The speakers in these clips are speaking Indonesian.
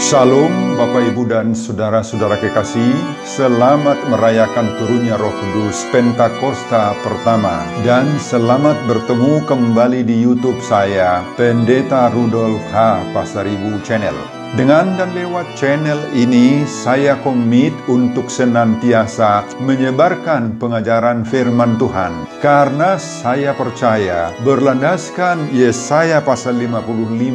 Shalom Bapak Ibu dan Saudara-saudara kekasih, selamat merayakan turunnya Roh Kudus Pentakosta pertama dan selamat bertemu kembali di YouTube saya, Pendeta Rudolf H. Pasaribu Channel. Dengan dan lewat channel ini, saya komit untuk senantiasa menyebarkan pengajaran firman Tuhan. Karena saya percaya, berlandaskan Yesaya pasal 55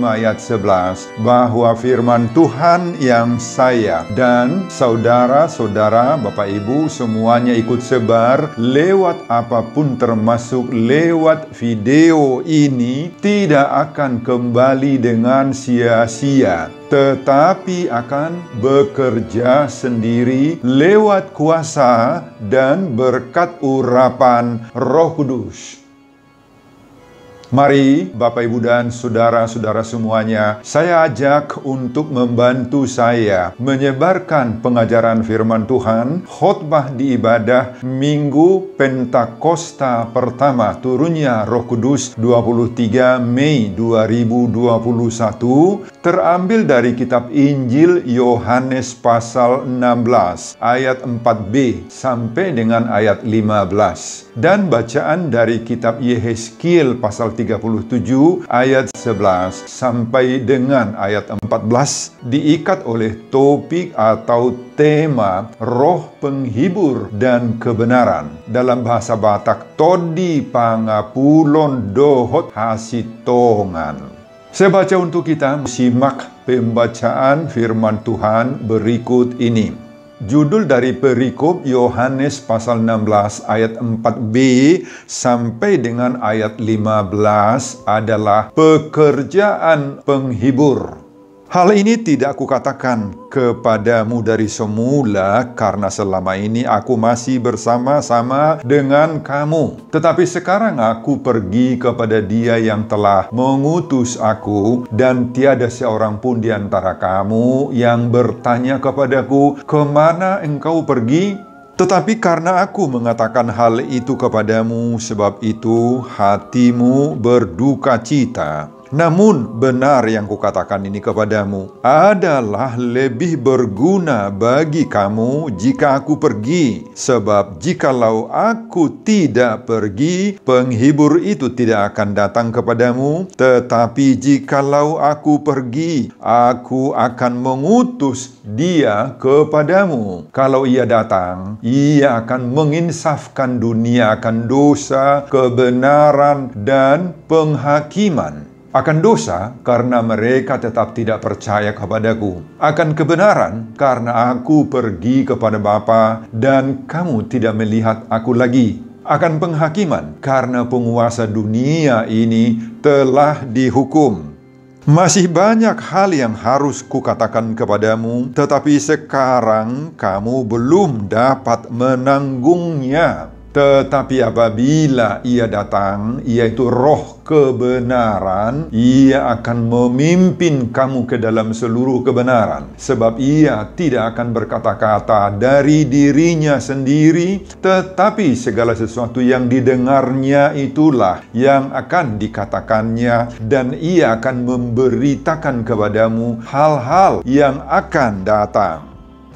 ayat 11, bahwa firman Tuhan yang saya dan saudara-saudara, Bapak Ibu semuanya ikut sebar lewat apapun termasuk lewat video ini, tidak akan kembali dengan sia-sia, tetapi akan bekerja sendiri lewat kuasa dan berkat urapan Roh Kudus. Mari Bapak Ibu dan Saudara-saudara semuanya, saya ajak untuk membantu saya menyebarkan pengajaran firman Tuhan, khotbah di ibadah Minggu Pentakosta pertama turunnya Roh Kudus 23 Mei 2021, terambil dari kitab Injil Yohanes pasal 16 ayat 4b sampai dengan ayat 15, dan bacaan dari kitab Yehezkiel pasal 37 ayat 11 sampai dengan ayat 14, diikat oleh topik atau tema roh penghibur dan kebenaran. Dalam bahasa Batak, todi pangapulon dohot hasitongan. Saya baca untuk kita, simak pembacaan firman Tuhan berikut ini. Judul dari perikop Yohanes pasal 16 ayat 4b sampai dengan ayat 15 adalah pekerjaan penghibur. Hal ini tidak kukatakan kepadamu dari semula, karena selama ini aku masih bersama-sama dengan kamu. Tetapi sekarang aku pergi kepada Dia yang telah mengutus aku, dan tiada seorang pun di antara kamu yang bertanya kepadaku, "Kemana engkau pergi?" Tetapi karena aku mengatakan hal itu kepadamu, sebab itu hatimu berduka cita. Namun benar yang kukatakan ini kepadamu adalah lebih berguna bagi kamu jika aku pergi. Sebab jikalau aku tidak pergi, penghibur itu tidak akan datang kepadamu. Tetapi jikalau aku pergi, aku akan mengutus Dia kepadamu. Kalau Ia datang, Ia akan menginsafkan dunia akan dosa, kebenaran, dan penghakiman. Akan dosa, karena mereka tetap tidak percaya kepadaku. Akan kebenaran, karena aku pergi kepada Bapa, dan kamu tidak melihat aku lagi. Akan penghakiman, karena penguasa dunia ini telah dihukum. Masih banyak hal yang harus kukatakan kepadamu, tetapi sekarang kamu belum dapat menanggungnya. Tetapi apabila Ia datang, yaitu Roh kebenaran, Ia akan memimpin kamu ke dalam seluruh kebenaran. Sebab Ia tidak akan berkata-kata dari dirinya sendiri, tetapi segala sesuatu yang didengarnya itulah yang akan dikatakannya, dan Ia akan memberitakan kepadamu hal-hal yang akan datang.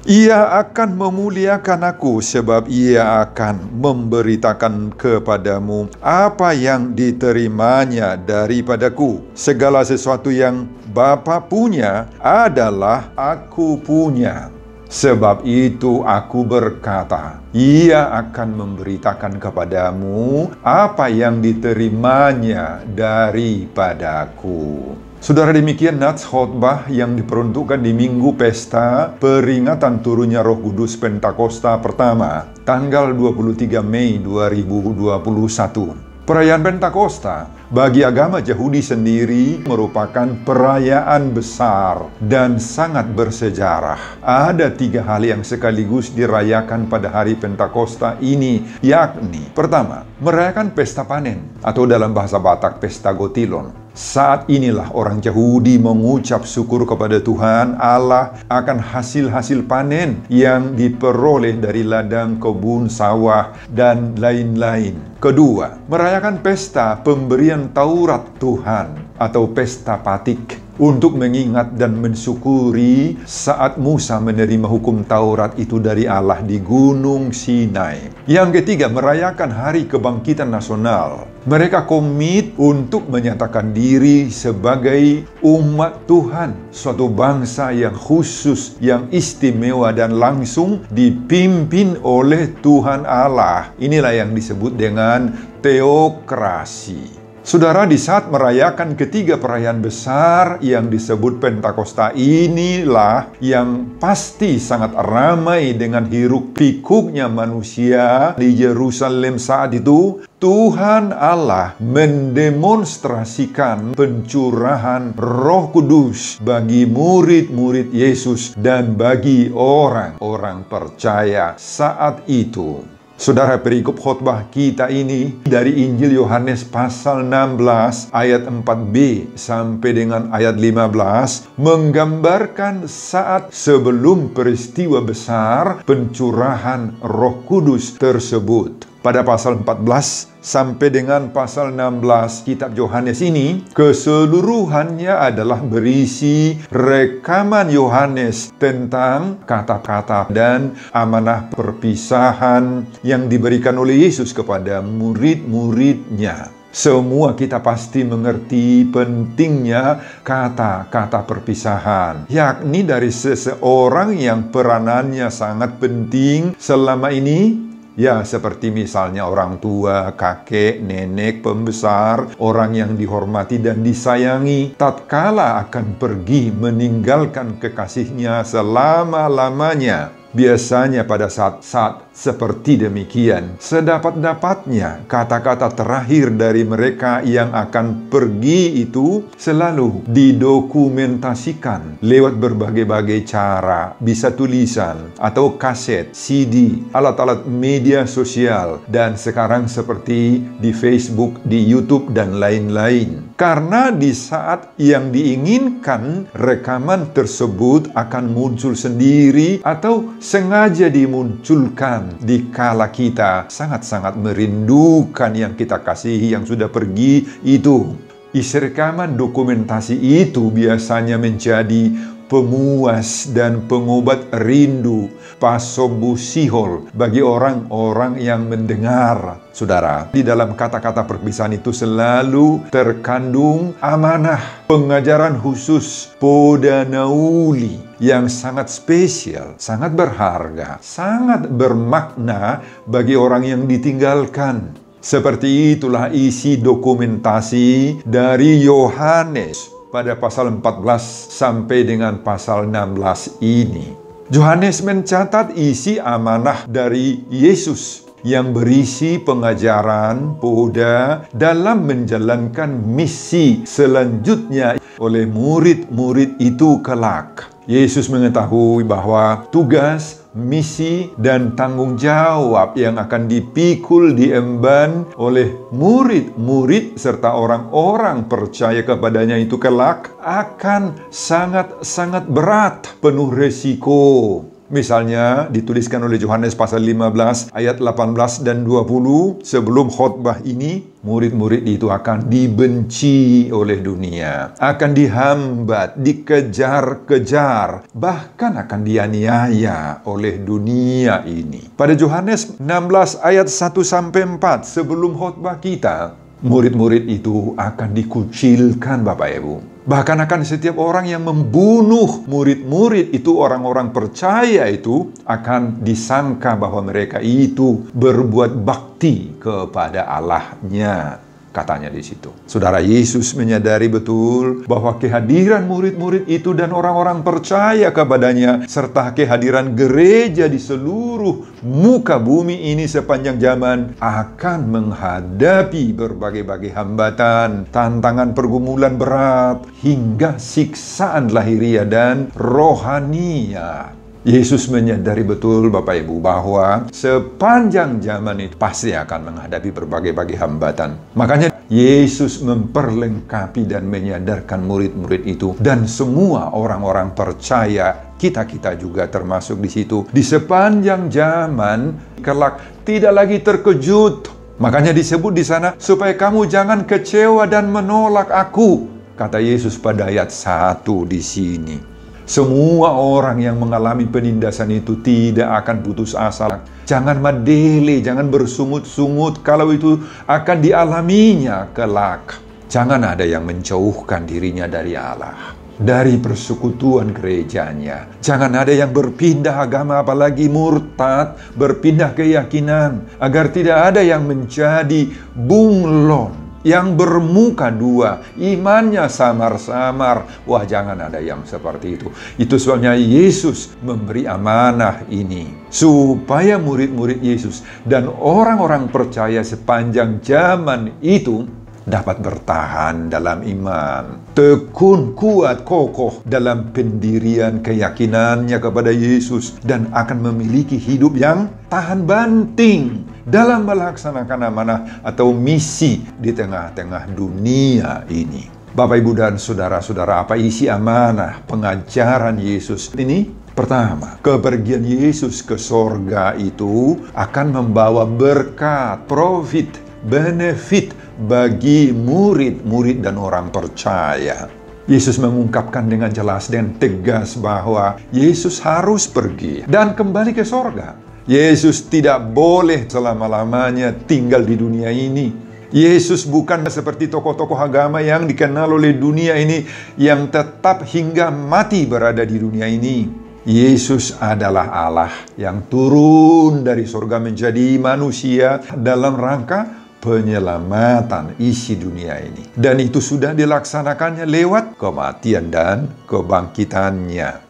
Ia akan memuliakan aku, sebab Ia akan memberitakan kepadamu apa yang diterimanya daripadaku. Segala sesuatu yang Bapa punya adalah aku punya. Sebab itu aku berkata, Ia akan memberitakan kepadamu apa yang diterimanya daripadaku. Saudara, demikian nats khotbah yang diperuntukkan di Minggu Pesta peringatan turunnya Roh Kudus Pentakosta pertama, tanggal 23 Mei 2021. Perayaan Pentakosta bagi agama Yahudi sendiri merupakan perayaan besar dan sangat bersejarah. Ada 3 hal yang sekaligus dirayakan pada hari Pentakosta ini, yakni pertama, merayakan pesta panen, atau dalam bahasa Batak pesta gotilon. Saat inilah orang Yahudi mengucap syukur kepada Tuhan Allah akan hasil-hasil panen yang diperoleh dari ladang, kebun, sawah, dan lain-lain. Kedua, merayakan pesta pemberian Taurat Tuhan atau pesta Patik. untuk mengingat dan mensyukuri saat Musa menerima hukum Taurat itu dari Allah di Gunung Sinai. Yang ketiga, merayakan Hari Kebangkitan Nasional. Mereka komit untuk menyatakan diri sebagai umat Tuhan, suatu bangsa yang khusus, yang istimewa dan langsung dipimpin oleh Tuhan Allah. Inilah yang disebut dengan teokrasi. Saudara, di saat merayakan ketiga perayaan besar yang disebut Pentakosta, inilah yang pasti sangat ramai dengan hiruk-pikuknya manusia di Yerusalem saat itu. Tuhan Allah mendemonstrasikan pencurahan Roh Kudus bagi murid-murid Yesus dan bagi orang-orang percaya saat itu. Saudara, perikop khotbah kita ini dari Injil Yohanes pasal 16 ayat 4b sampai dengan ayat 15 menggambarkan saat sebelum peristiwa besar pencurahan Roh Kudus tersebut. Pada pasal 14 sampai dengan pasal 16 kitab Yohanes ini keseluruhannya adalah berisi rekaman Yohanes tentang kata-kata dan amanah perpisahan yang diberikan oleh Yesus kepada murid-muridnya. Semua kita pasti mengerti pentingnya kata-kata perpisahan, yakni dari seseorang yang peranannya sangat penting selama ini. Ya, seperti misalnya orang tua, kakek, nenek, pembesar, orang yang dihormati dan disayangi, tatkala akan pergi meninggalkan kekasihnya selama-lamanya. Biasanya pada saat-saat seperti demikian, sedapat-dapatnya kata-kata terakhir dari mereka yang akan pergi itu selalu didokumentasikan lewat berbagai-bagai cara, bisa tulisan atau kaset, CD, alat-alat media sosial, dan sekarang seperti di Facebook, di YouTube, dan lain-lain. Karena di saat yang diinginkan, rekaman tersebut akan muncul sendiri atau sengaja dimunculkan di kala kita sangat-sangat merindukan yang kita kasihi yang sudah pergi itu. Isi rekaman dokumentasi itu biasanya menjadi pemuas dan pengobat rindu, pasobusihol, bagi orang-orang yang mendengar. Saudara, di dalam kata-kata perpisahan itu selalu terkandung amanah, pengajaran khusus, podanauli yang sangat spesial, sangat berharga, sangat bermakna bagi orang yang ditinggalkan. Seperti itulah isi dokumentasi dari Yohanes pada pasal 14 sampai dengan pasal 16 ini. Yohanes mencatat isi amanah dari Yesus yang berisi pengajaran poda dalam menjalankan misi selanjutnya oleh murid-murid itu kelak. Yesus mengetahui bahwa tugas, misi, dan tanggung jawab yang akan dipikul diemban oleh murid-murid serta orang-orang percaya kepadanya itu kelak akan sangat-sangat berat, penuh resiko. Misalnya dituliskan oleh Yohanes pasal 15 ayat 18 dan 20, sebelum khotbah ini murid-murid itu akan dibenci oleh dunia, akan dihambat, dikejar-kejar, bahkan akan dianiaya oleh dunia ini. Pada Yohanes 16 ayat 1 sampai 4 sebelum khotbah kita, murid-murid itu akan dikucilkan, Bapak Ibu. Bahkan akan setiap orang yang membunuh murid-murid itu, orang-orang percaya itu, akan disangka bahwa mereka itu berbuat bakti kepada Allahnya. Katanya di situ. Saudara, Yesus menyadari betul bahwa kehadiran murid-murid itu dan orang-orang percaya kepadanya, serta kehadiran gereja di seluruh muka bumi ini sepanjang zaman akan menghadapi berbagai-bagai hambatan, tantangan, pergumulan berat, hingga siksaan lahiriah dan rohaniah. Yesus menyadari betul, Bapak Ibu, bahwa sepanjang zaman itu pasti akan menghadapi berbagai-bagai hambatan. Makanya Yesus memperlengkapi dan menyadarkan murid-murid itu dan semua orang-orang percaya, kita-kita juga termasuk di situ. Di sepanjang zaman kelak tidak lagi terkejut. Makanya disebut di sana supaya kamu jangan kecewa dan menolak aku. Kata Yesus pada ayat 1 di sini. Semua orang yang mengalami penindasan itu tidak akan putus asa. Jangan madele, jangan bersungut-sungut kalau itu akan dialaminya kelak. Jangan ada yang menjauhkan dirinya dari Allah, dari persekutuan gerejanya. Jangan ada yang berpindah agama, apalagi murtad, berpindah keyakinan, agar tidak ada yang menjadi bunglon, yang bermuka dua, imannya samar-samar. Wah, jangan ada yang seperti itu. Itu sebabnya Yesus memberi amanah ini, supaya murid-murid Yesus dan orang-orang percaya sepanjang zaman itu dapat bertahan dalam iman, tekun, kuat, kokoh dalam pendirian keyakinannya kepada Yesus, dan akan memiliki hidup yang tahan banting dalam melaksanakan amanah atau misi di tengah-tengah dunia ini. Bapak, Ibu, dan saudara-saudara, apa isi amanah pengajaran Yesus ini? Pertama, kepergian Yesus ke sorga itu akan membawa berkat, profit, benefit bagi murid-murid dan orang percaya. Yesus mengungkapkan dengan jelas dan tegas bahwa Yesus harus pergi dan kembali ke sorga. Yesus tidak boleh selama-lamanya tinggal di dunia ini. Yesus bukan seperti tokoh-tokoh agama yang dikenal oleh dunia ini, yang tetap hingga mati berada di dunia ini. Yesus adalah Allah yang turun dari sorga menjadi manusia dalam rangka penyelamatan isi dunia ini. Dan itu sudah dilaksanakannya lewat kematian dan kebangkitannya.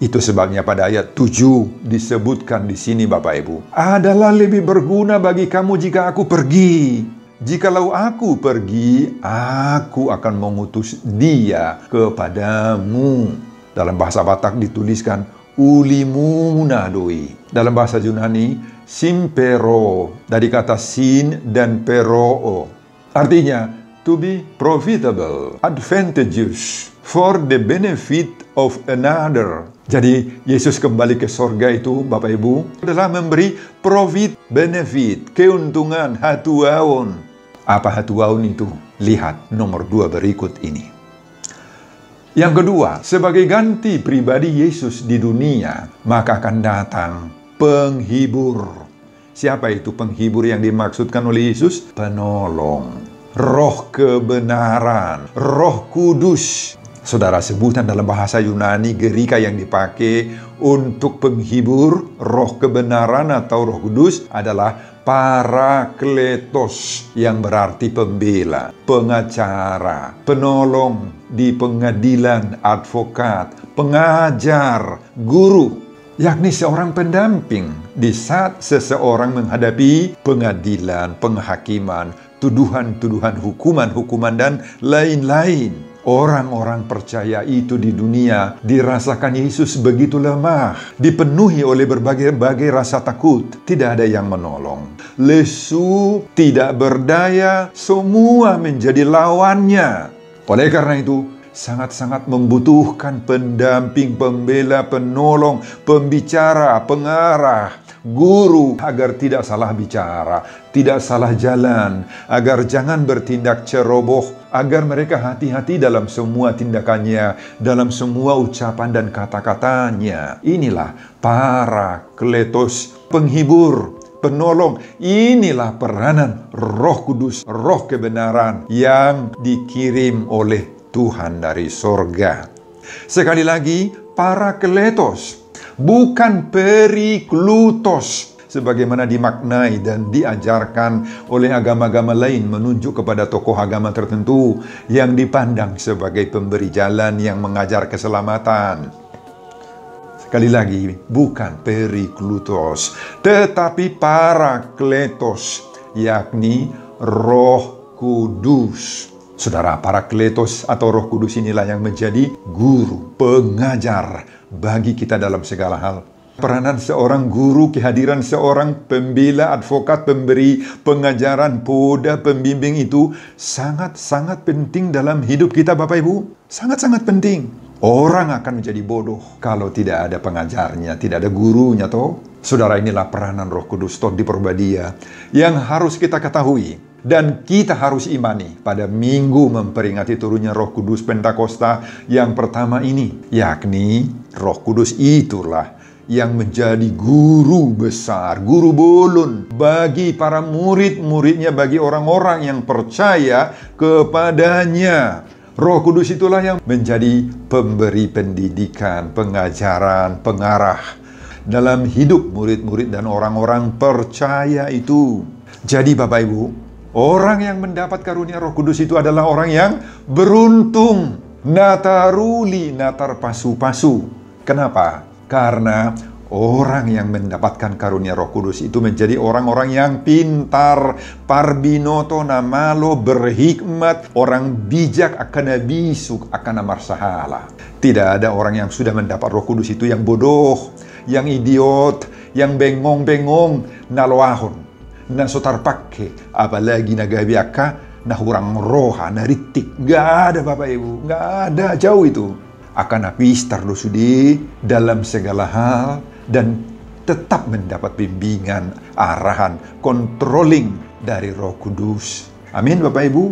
Itu sebabnya pada ayat 7 disebutkan di sini, Bapak Ibu, adalah lebih berguna bagi kamu jika aku pergi. Jikalau aku pergi, aku akan mengutus dia kepadamu. Dalam bahasa Batak dituliskan ulimuna doi. Dalam bahasa Yunani simpero, dari kata sin dan peroo. Artinya to be profitable, advantageous, for the benefit of another. Jadi Yesus kembali ke sorga itu, Bapak Ibu, adalah memberi profit, benefit, keuntungan, hatuaun. Apa hatuaun itu? Lihat nomor 2 berikut ini. Yang kedua, sebagai ganti pribadi Yesus di dunia, maka akan datang penghibur. Siapa itu penghibur yang dimaksudkan oleh Yesus? Penolong, Roh kebenaran, Roh Kudus. Saudara, sebutan dalam bahasa Yunani Gerika yang dipakai untuk penghibur, Roh kebenaran atau Roh Kudus adalah Parakletos, yang berarti pembela, pengacara, penolong di pengadilan, advokat, pengajar, guru, yakni seorang pendamping di saat seseorang menghadapi pengadilan, penghakiman, tuduhan-tuduhan, hukuman-hukuman, dan lain-lain. Orang-orang percaya itu di dunia dirasakan Yesus begitu lemah, dipenuhi oleh berbagai rasa takut, tidak ada yang menolong, lesu, tidak berdaya, semua menjadi lawannya. Oleh karena itu, sangat-sangat membutuhkan pendamping, pembela, penolong, pembicara, pengarah, guru, agar tidak salah bicara, tidak salah jalan, agar jangan bertindak ceroboh, agar mereka hati-hati dalam semua tindakannya, dalam semua ucapan dan kata-katanya. Inilah Parakletos, penghibur, penolong. Inilah peranan Roh Kudus, Roh kebenaran yang dikirim oleh Tuhan dari sorga. Sekali lagi, Parakletos, bukan Periklutos, sebagaimana dimaknai dan diajarkan oleh agama-agama lain, menunjuk kepada tokoh agama tertentu yang dipandang sebagai pemberi jalan yang mengajar keselamatan. Sekali lagi, bukan Periklutos, tetapi Parakletos, yakni Roh Kudus. Saudara, Parakletos atau Roh Kudus inilah yang menjadi guru, pengajar bagi kita dalam segala hal. Peranan seorang guru, kehadiran seorang pembela, advokat, pemberi pengajaran, poda, pembimbing itu sangat-sangat penting dalam hidup kita, Bapak Ibu. Sangat-sangat penting. Orang akan menjadi bodoh kalau tidak ada pengajarnya, tidak ada gurunya, toh. Saudara, inilah peranan Roh Kudus toh di Purbadia yang harus kita ketahui. Dan kita harus imani pada minggu memperingati turunnya Roh Kudus Pentakosta yang pertama ini, yakni Roh Kudus itulah yang menjadi guru besar, guru bolon bagi para murid-muridnya, bagi orang-orang yang percaya kepadanya. Roh Kudus itulah yang menjadi pemberi pendidikan, pengajaran, pengarah dalam hidup murid-murid dan orang-orang percaya itu. Jadi Bapak Ibu, orang yang mendapat karunia Roh Kudus itu adalah orang yang beruntung. Nataruli natar pasu-pasu. Kenapa? Karena orang yang mendapatkan karunia Roh Kudus itu menjadi orang-orang yang pintar, parbinoto namalo, berhikmat, orang bijak akan bisuk akan marsahala. Tidak ada orang yang sudah mendapat Roh Kudus itu yang bodoh, yang idiot, yang bengong-bengong, naloahon. Na sotar pakai, apalagi nagabiaka, na hurang roha, na ritik. Gak ada Bapak Ibu, gak ada, jauh itu. Akan apis tardosudi dalam segala hal dan tetap mendapat bimbingan, arahan, controlling dari Roh Kudus. Amin Bapak Ibu.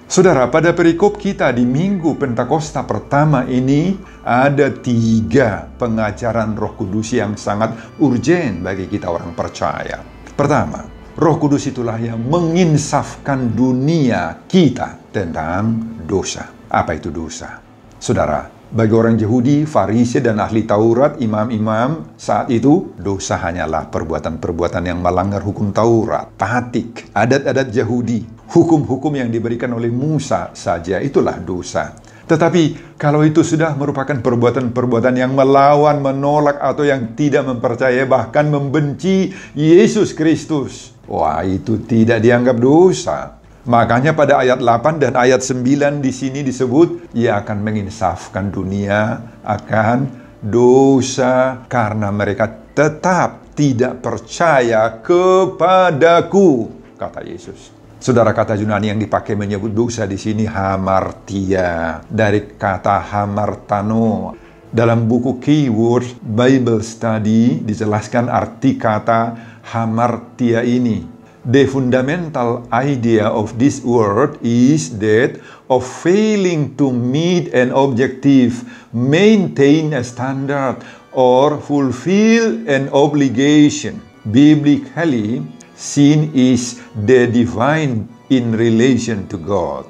Saudara, pada perikop kita di Minggu Pentakosta pertama ini ada 3 pengajaran Roh Kudus yang sangat urgen bagi kita orang percaya. Pertama, Roh Kudus itulah yang menginsafkan dunia kita tentang dosa. Apa itu dosa? Saudara, bagi orang Yahudi, Farisi, dan ahli Taurat, imam-imam saat itu, dosa hanyalah perbuatan-perbuatan yang melanggar hukum Taurat, tatik, adat-adat Yahudi, hukum-hukum yang diberikan oleh Musa saja, itulah dosa. Tetapi kalau itu sudah merupakan perbuatan-perbuatan yang melawan, menolak, atau yang tidak mempercayai, bahkan membenci Yesus Kristus, wah, itu tidak dianggap dosa. Makanya pada ayat 8 dan ayat 9 di sini disebut, Ia akan menginsafkan dunia akan dosa karena mereka tetap tidak percaya kepadaku, kata Yesus. Saudara, kata Yunani yang dipakai menyebut dosa di sini hamartia, dari kata hamartano. Dalam buku Keyword Bible Study dijelaskan arti kata hamartia ini. The fundamental idea of this word is that of failing to meet an objective, maintain a standard, or fulfill an obligation. Biblically, sin is the divine in relation to God.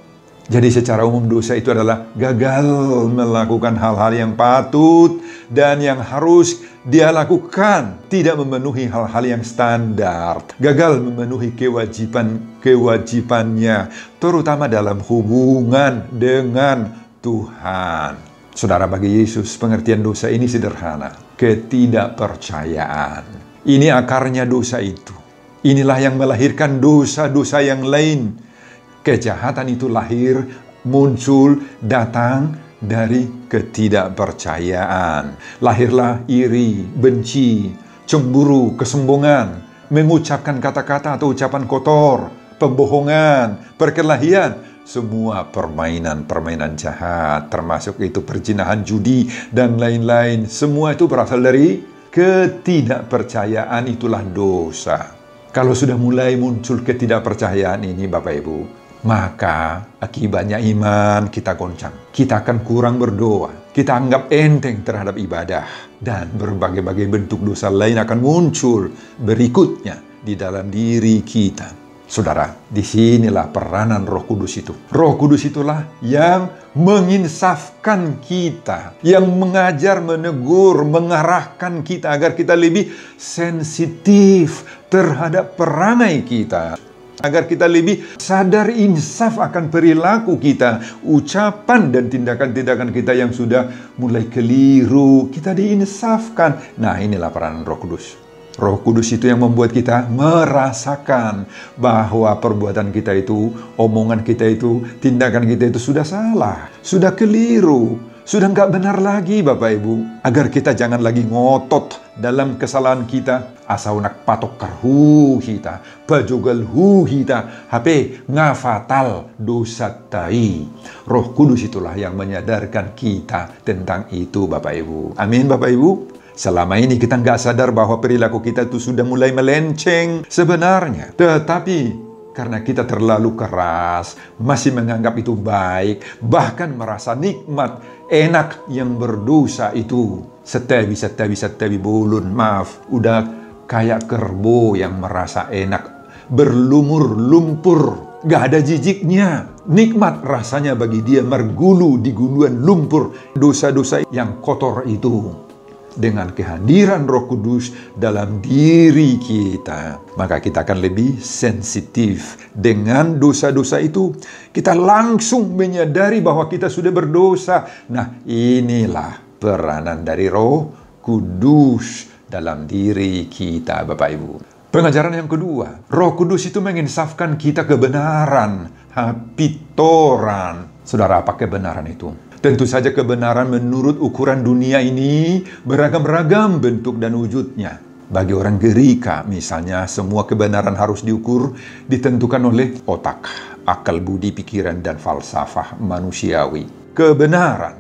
Jadi secara umum dosa itu adalah gagal melakukan hal-hal yang patut dan yang harus dia lakukan. Tidak memenuhi hal-hal yang standar. Gagal memenuhi kewajibannya, terutama dalam hubungan dengan Tuhan. Saudara, bagi Yesus pengertian dosa ini sederhana. Ketidakpercayaan. Ini akarnya dosa itu. Inilah yang melahirkan dosa-dosa yang lain. Kejahatan itu lahir, muncul, datang dari ketidakpercayaan. Lahirlah iri, benci, cemburu, kesombongan, mengucapkan kata-kata atau ucapan kotor, pembohongan, perkelahian. Semua permainan-permainan jahat, termasuk itu perzinahan, judi, dan lain-lain. Semua itu berasal dari ketidakpercayaan, itulah dosa. Kalau sudah mulai muncul ketidakpercayaan ini, Bapak Ibu, maka akibatnya iman kita goncang. Kita akan kurang berdoa. Kita anggap enteng terhadap ibadah. Dan berbagai-bagai bentuk dosa lain akan muncul berikutnya di dalam diri kita. Saudara, disinilah peranan Roh Kudus itu. Roh Kudus itulah yang menginsafkan kita, yang mengajar, menegur, mengarahkan kita agar kita lebih sensitif terhadap perangai kita. Agar kita lebih sadar insaf akan perilaku kita, ucapan dan tindakan-tindakan kita yang sudah mulai keliru, kita diinsafkan. Nah, inilah peranan Roh Kudus. Roh Kudus itu yang membuat kita merasakan bahwa perbuatan kita itu, omongan kita itu, tindakan kita itu sudah salah, sudah keliru, sudah nggak benar lagi, Bapak Ibu. Agar kita jangan lagi ngotot dalam kesalahan kita. Asaunak patok karhu kita, pajogal hu kita, HP ngafatal dosa tai. Roh Kudus itulah yang menyadarkan kita tentang itu, Bapak Ibu. Amin, Bapak Ibu. Selama ini kita nggak sadar bahwa perilaku kita itu sudah mulai melenceng sebenarnya. Tetapi karena kita terlalu keras, masih menganggap itu baik, bahkan merasa nikmat, enak yang berdosa itu. Setewi bulun, maaf, udah kayak kerbau yang merasa enak, berlumur lumpur, gak ada jijiknya. Nikmat rasanya bagi dia mergulu di guluan lumpur dosa-dosa yang kotor itu. Dengan kehadiran Roh Kudus dalam diri kita, maka kita akan lebih sensitif dengan dosa-dosa itu. Kita langsung menyadari bahwa kita sudah berdosa. Nah, inilah peranan dari Roh Kudus dalam diri kita, Bapak Ibu. Pengajaran yang kedua, Roh Kudus itu menginsafkan kita kebenaran, hapitoran. Saudara, apa kebenaran itu? Tentu saja kebenaran menurut ukuran dunia ini beragam-ragam bentuk dan wujudnya. Bagi orang Gerika misalnya, semua kebenaran harus diukur, ditentukan oleh otak, akal budi, pikiran, dan falsafah manusiawi. Kebenaran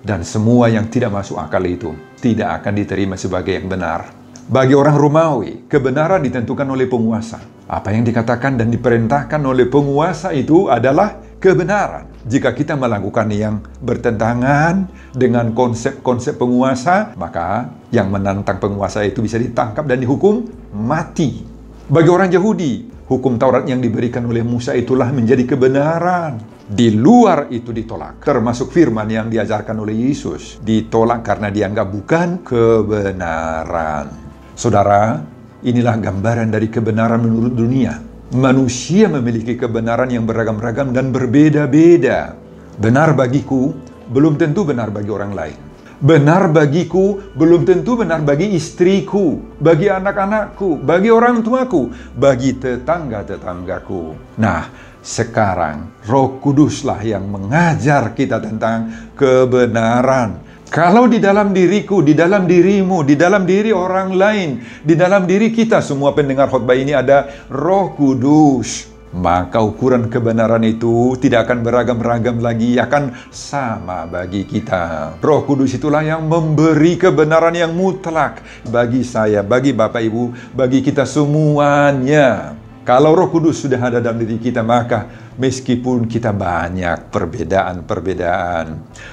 dan semua yang tidak masuk akal itu tidak akan diterima sebagai yang benar. Bagi orang Romawi, kebenaran ditentukan oleh penguasa. Apa yang dikatakan dan diperintahkan oleh penguasa itu adalah kebenaran. Jika kita melakukan yang bertentangan dengan konsep-konsep penguasa, maka yang menantang penguasa itu bisa ditangkap dan dihukum mati. Bagi orang Yahudi, hukum Taurat yang diberikan oleh Musa itulah menjadi kebenaran. Di luar itu ditolak, termasuk firman yang diajarkan oleh Yesus. Ditolak karena dianggap bukan kebenaran. Saudara, inilah gambaran dari kebenaran menurut dunia. Manusia memiliki kebenaran yang beragam-ragam dan berbeda-beda. Benar bagiku, belum tentu benar bagi orang lain. Benar bagiku, belum tentu benar bagi istriku, bagi anak-anakku, bagi orang tuaku, bagi tetangga-tetanggaku. Nah, sekarang Roh Kuduslah yang mengajar kita tentang kebenaran. Kalau di dalam diriku, di dalam dirimu, di dalam diri orang lain, di dalam diri kita, semua pendengar khotbah ini ada Roh Kudus, maka ukuran kebenaran itu tidak akan beragam-ragam lagi, akan sama bagi kita. Roh Kudus itulah yang memberi kebenaran yang mutlak bagi saya, bagi Bapak Ibu, bagi kita semuanya. Kalau Roh Kudus sudah ada dalam diri kita, maka meskipun kita banyak perbedaan-perbedaan,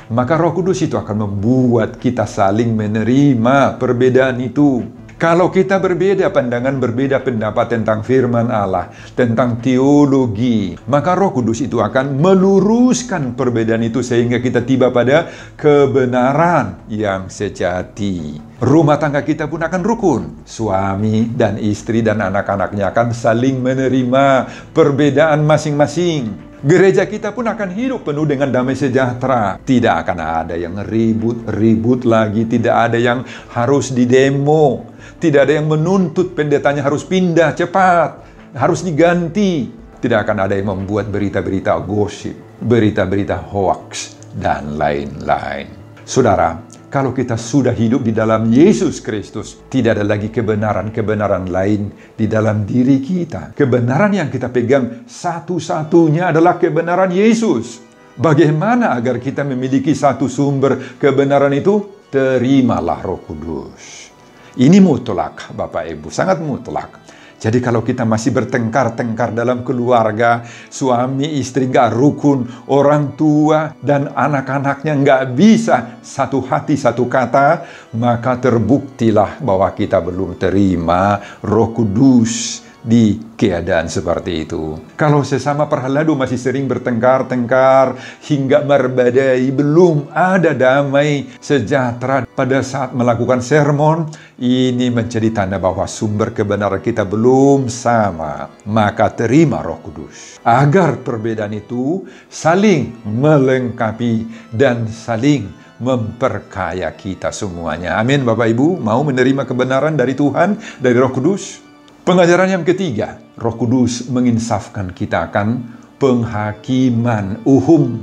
maka Roh Kudus itu akan membuat kita saling menerima perbedaan itu. Kalau kita berbeda pandangan, berbeda pendapat tentang firman Allah, tentang teologi, maka Roh Kudus itu akan meluruskan perbedaan itu sehingga kita tiba pada kebenaran yang sejati. Rumah tangga kita pun akan rukun. Suami dan istri dan anak-anaknya akan saling menerima perbedaan masing-masing. Gereja kita pun akan hidup penuh dengan damai sejahtera. Tidak akan ada yang ribut-ribut lagi. Tidak ada yang harus didemo. Tidak ada yang menuntut pendetanya harus pindah cepat. Harus diganti. Tidak akan ada yang membuat berita-berita gosip. Berita-berita hoax. Dan lain-lain. Saudara, kalau kita sudah hidup di dalam Yesus Kristus, tidak ada lagi kebenaran-kebenaran lain di dalam diri kita. Kebenaran yang kita pegang satu-satunya adalah kebenaran Yesus. Bagaimana agar kita memiliki satu sumber kebenaran itu? Terimalah Roh Kudus. Ini mutlak, Bapak Ibu, sangat mutlak. Jadi kalau kita masih bertengkar-tengkar dalam keluarga, suami istri nggak rukun, orang tua dan anak-anaknya nggak bisa satu hati satu kata, maka terbuktilah bahwa kita belum terima Roh Kudus di keadaan seperti itu. Kalau sesama perhaladu masih sering bertengkar-tengkar hingga merbadai, belum ada damai sejahtera pada saat melakukan sermon, ini menjadi tanda bahwa sumber kebenaran kita belum sama. Maka terima Roh Kudus agar perbedaan itu saling melengkapi dan saling memperkaya kita semuanya. Amin, Bapak Ibu. Mau menerima kebenaran dari Tuhan, dari Roh Kudus? Pengajaran yang ketiga, Roh Kudus menginsafkan kita akan penghakiman uhum.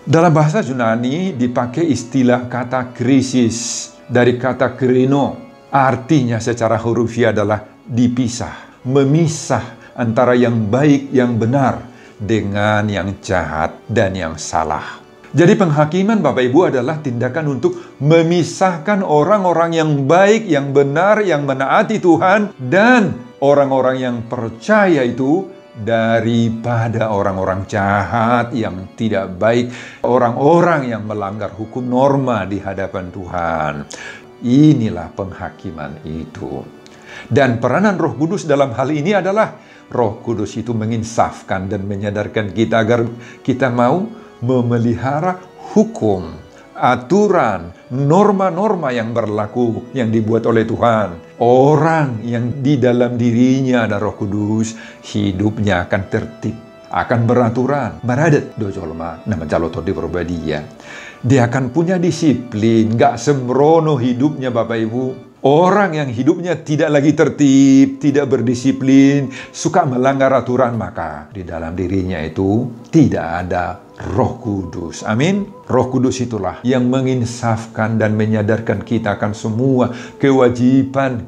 Dalam bahasa Yunani dipakai istilah kata krisis dari kata krino. Artinya secara hurufiah adalah dipisah, memisah antara yang baik, yang benar dengan yang jahat dan yang salah. Jadi penghakiman Bapak Ibu adalah tindakan untuk memisahkan orang-orang yang baik, yang benar, yang menaati Tuhan, dan orang-orang yang percaya itu daripada orang-orang jahat yang tidak baik, orang-orang yang melanggar hukum norma di hadapan Tuhan. Inilah penghakiman itu. Dan peranan Roh Kudus dalam hal ini adalah Roh Kudus itu menginsafkan dan menyadarkan kita agar kita mau memelihara hukum, aturan, norma-norma yang berlaku yang dibuat oleh Tuhan. Orang yang di dalam dirinya ada Roh Kudus, hidupnya akan tertib, akan beraturan. Maradet dojolma nama jaloto di dia. Dia akan punya disiplin, gak sembrono hidupnya Bapak Ibu. Orang yang hidupnya tidak lagi tertib, tidak berdisiplin, suka melanggar aturan, maka di dalam dirinya itu tidak ada Roh Kudus. Amin. Roh Kudus itulah yang menginsafkan dan menyadarkan kita akan semua kewajiban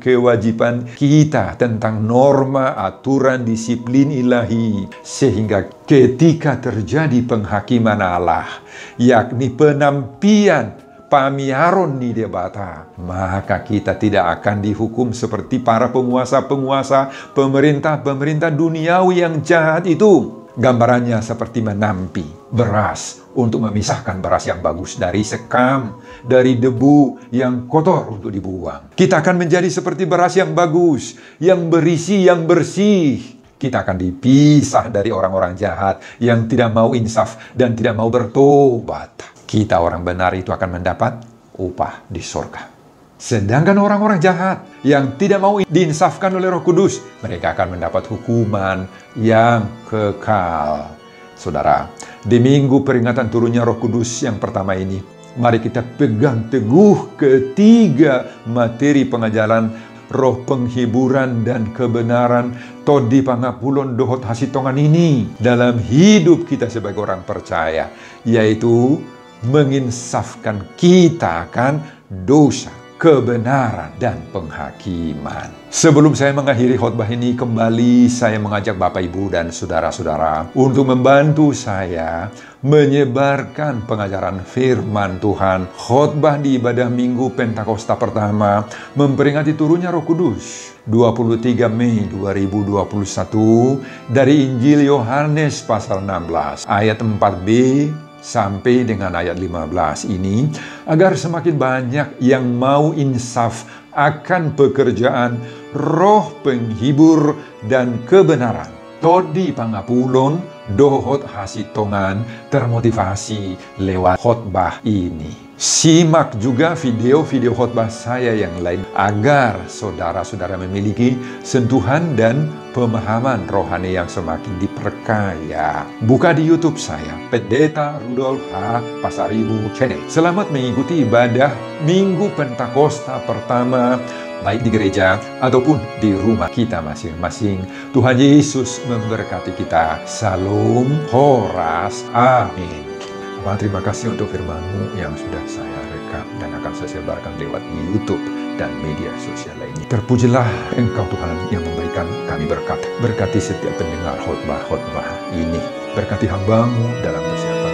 kita tentang norma, aturan, disiplin ilahi. Sehingga ketika terjadi penghakiman Allah, yakni penampian pamiaron di debata, maka kita tidak akan dihukum seperti para penguasa-penguasa, pemerintah-pemerintah duniawi yang jahat itu. Gambarannya seperti menampi beras untuk memisahkan beras yang bagus dari sekam, dari debu yang kotor untuk dibuang. Kita akan menjadi seperti beras yang bagus, yang berisi, yang bersih. Kita akan dipisah dari orang-orang jahat yang tidak mau insaf dan tidak mau bertobat. Kita orang benar itu akan mendapat upah di surga. Sedangkan orang-orang jahat yang tidak mau diinsafkan oleh Roh Kudus, mereka akan mendapat hukuman yang kekal. Saudara, di minggu peringatan turunnya Roh Kudus yang pertama ini, mari kita pegang teguh ketiga materi pengajaran roh penghiburan dan kebenaran todi pangapulon dohot hasitongan ini dalam hidup kita sebagai orang percaya, yaitu menginsafkan kita akan dosa, kebenaran, dan penghakiman. Sebelum saya mengakhiri khotbah ini, kembali saya mengajak Bapak, Ibu, dan saudara-saudara untuk membantu saya menyebarkan pengajaran firman Tuhan. Khotbah di ibadah Minggu Pentakosta pertama memperingati turunnya Roh Kudus 23 Mei 2021 dari Injil Yohanes pasal 16 ayat 4b sampai dengan ayat 15 ini, agar semakin banyak yang mau insaf akan pekerjaan roh penghibur dan kebenaran. Todi pangapulon dohot hasitongan termotivasi lewat khotbah ini. Simak juga video-video khotbah saya yang lain agar saudara-saudara memiliki sentuhan dan pemahaman rohani yang semakin diperkaya. Buka di YouTube saya, Pendeta Rudolf H. Pasaribu Channel. Selamat mengikuti ibadah Minggu Pentakosta pertama, baik di gereja ataupun di rumah kita masing-masing. Tuhan Yesus memberkati kita. Salam Horas. Amin. Tuhan, terima kasih untuk firman-Mu yang sudah saya rekam dan akan saya sebarkan lewat YouTube dan media sosial lainnya. Terpujilah Engkau Tuhan yang memberikan kami berkat. Berkati setiap pendengar khotbah-khotbah ini. Berkati hamba-Mu dalam persiapan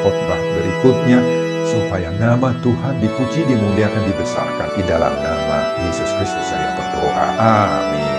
khotbah berikutnya, supaya nama Tuhan dipuji, dimuliakan, dibesarkan. Di dalam nama Yesus Kristus saya berdoa. Amin.